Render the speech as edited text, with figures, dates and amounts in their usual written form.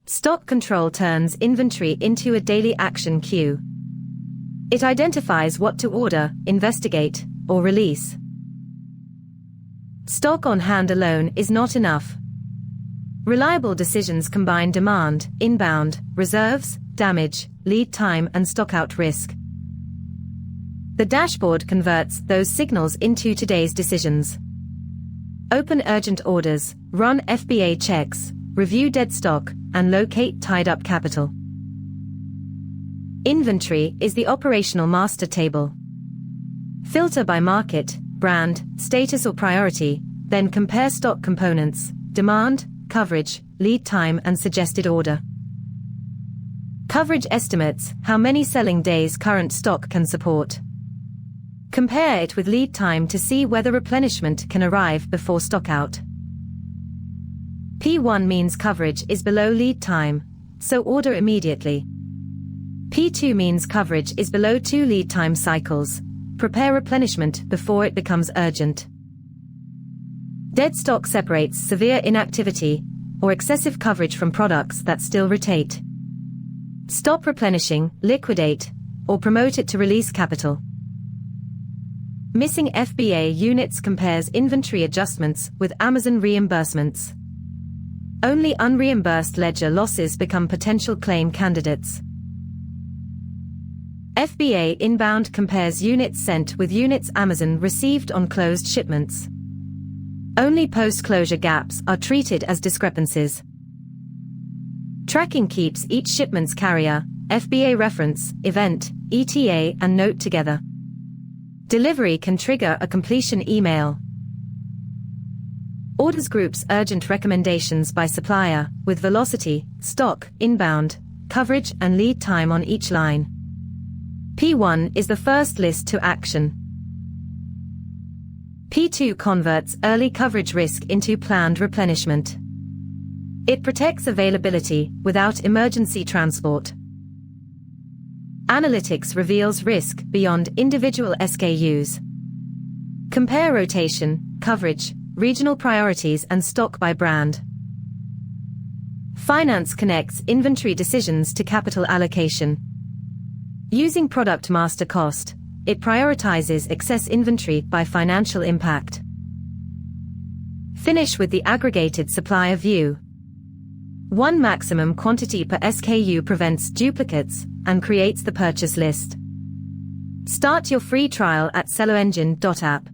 Stock control turns inventory into a daily action queue. It identifies what to order, investigate, or release. Stock on hand alone is not enough. Reliable decisions combine demand, inbound, reserves, damage, lead time, and stockout risk. The dashboard converts those signals into today's decisions. Open urgent orders, run FBA checks, review Deadstock, and locate tied-up capital. Inventory is the operational master table. Filter by market, brand, status or priority, then compare stock components, demand, coverage, lead time, and suggested order. Coverage estimates how many selling days current stock can support. Compare it with lead time to see whether replenishment can arrive before stockout. P1 means coverage is below lead time, so order immediately. P2 means coverage is below 2 lead time cycles. Prepare replenishment before it becomes urgent. Deadstock separates severe inactivity or excessive coverage from products that still rotate. Stop replenishing, liquidate, or promote it to release capital. Missing FBA Units compares inventory adjustments with Amazon reimbursements. Only unreimbursed ledger losses become potential claim candidates. FBA Inbound compares units sent with units Amazon received on closed shipments. Only post-closure gaps are treated as discrepancies. Tracking keeps each shipment's carrier, FBA reference, event, ETA, and note together. Delivery can trigger a completion email. Orders groups urgent recommendations by supplier, with velocity, stock, inbound, coverage, and lead time on each line. P1 is the first list to action. P2 converts early coverage risk into planned replenishment. It protects availability without emergency transport. Analytics reveals risk beyond individual SKUs. Compare rotation, coverage, regional priorities, and stock by brand. Finance connects inventory decisions to capital allocation. Using product master cost, it prioritizes excess inventory by financial impact. Finish with the aggregated supplier view. One maximum quantity per SKU prevents duplicates and creates the purchase list. Start your free trial at SellerEngine.app.